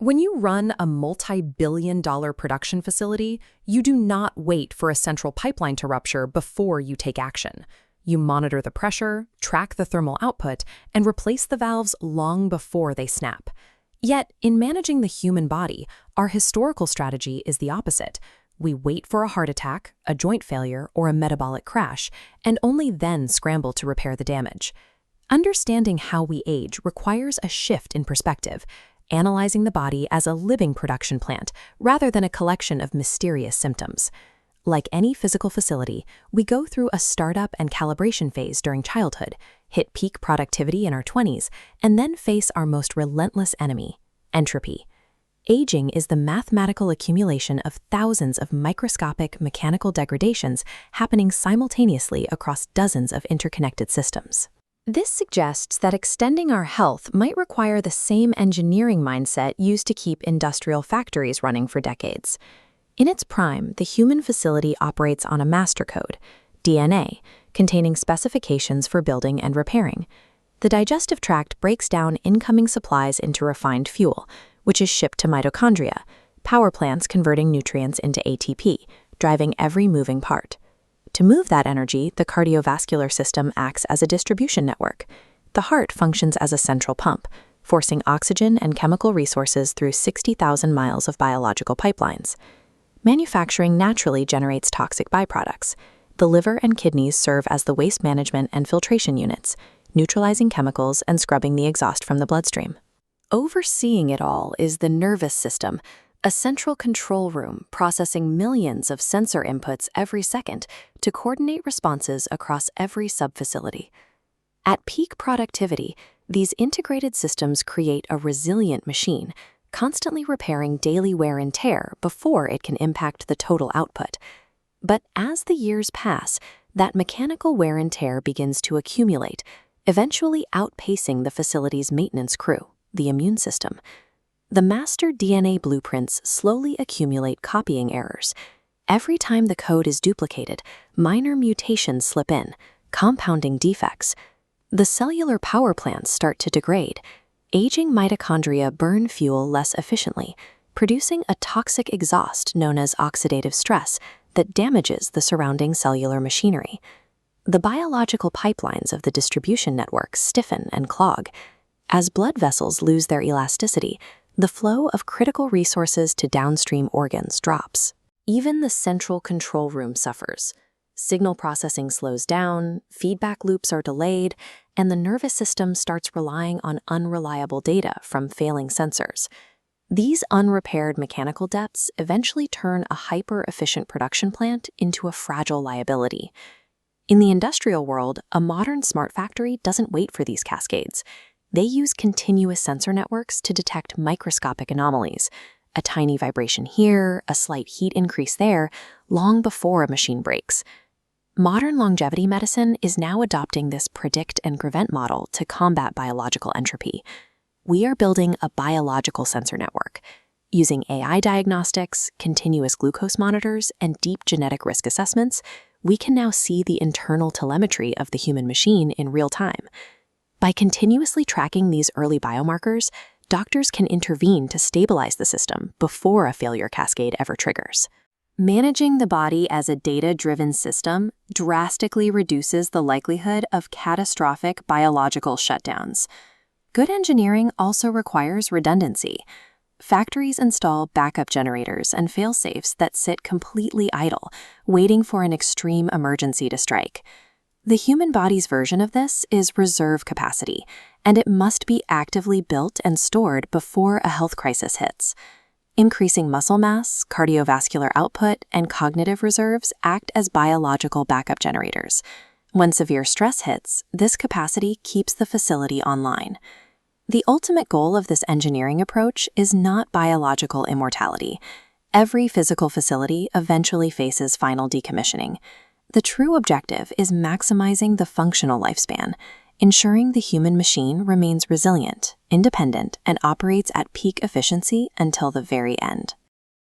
When you run a multi-billion-dollar production facility, you do not wait for a central pipeline to rupture before you take action. You monitor the pressure, track the thermal output, and replace the valves long before they snap. Yet, in managing the human body, our historical strategy is the opposite. We wait for a heart attack, a joint failure, or a metabolic crash, and only then scramble to repair the damage. Understanding how we age requires a shift in perspective, analyzing the body as a living production plant rather than a collection of mysterious symptoms. Like any physical facility, we go through a startup and calibration phase during childhood, hit peak productivity in our 20s, and then face our most relentless enemy, entropy. Aging is the mathematical accumulation of thousands of microscopic mechanical degradations happening simultaneously across dozens of interconnected systems. This suggests that extending our health might require the same engineering mindset used to keep industrial factories running for decades. In its prime, the human facility operates on a master code, DNA, containing specifications for building and repairing. The digestive tract breaks down incoming supplies into refined fuel, which is shipped to mitochondria, power plants converting nutrients into ATP, driving every moving part. To move that energy, the cardiovascular system acts as a distribution network. The heart functions as a central pump, forcing oxygen and chemical resources through 60,000 miles of biological pipelines. Manufacturing naturally generates toxic byproducts. The liver and kidneys serve as the waste management and filtration units, neutralizing chemicals and scrubbing the exhaust from the bloodstream. Overseeing it all is the nervous system, a central control room processing millions of sensor inputs every second to coordinate responses across every sub-facility. At peak productivity, these integrated systems create a resilient machine, constantly repairing daily wear and tear before it can impact the total output. But as the years pass, that mechanical wear and tear begins to accumulate, eventually outpacing the facility's maintenance crew, the immune system. The master DNA blueprints slowly accumulate copying errors. Every time the code is duplicated, minor mutations slip in, compounding defects. The cellular power plants start to degrade. Aging mitochondria burn fuel less efficiently, producing a toxic exhaust known as oxidative stress that damages the surrounding cellular machinery. The biological pipelines of the distribution network stiffen and clog. As blood vessels lose their elasticity, the flow of critical resources to downstream organs drops. Even the central control room suffers. Signal processing slows down, feedback loops are delayed, and the nervous system starts relying on unreliable data from failing sensors. These unrepaired mechanical depths eventually turn a hyper-efficient production plant into a fragile liability. In the industrial world, a modern smart factory doesn't wait for these cascades. They use continuous sensor networks to detect microscopic anomalies, a tiny vibration here, a slight heat increase there, long before a machine breaks. Modern longevity medicine is now adopting this predict and prevent model to combat biological entropy. We are building a biological sensor network. Using AI diagnostics, continuous glucose monitors, and deep genetic risk assessments, we can now see the internal telemetry of the human machine in real time. By continuously tracking these early biomarkers, doctors can intervene to stabilize the system before a failure cascade ever triggers. Managing the body as a data-driven system drastically reduces the likelihood of catastrophic biological shutdowns. Good engineering also requires redundancy. Factories install backup generators and fail-safes that sit completely idle, waiting for an extreme emergency to strike. The human body's version of this is reserve capacity, and it must be actively built and stored before a health crisis hits. Increasing muscle mass, cardiovascular output, and cognitive reserves act as biological backup generators. When severe stress hits, this capacity keeps the facility online. The ultimate goal of this engineering approach is not biological immortality. Every physical facility eventually faces final decommissioning. The true objective is maximizing the functional lifespan, ensuring the human machine remains resilient, independent, and operates at peak efficiency until the very end.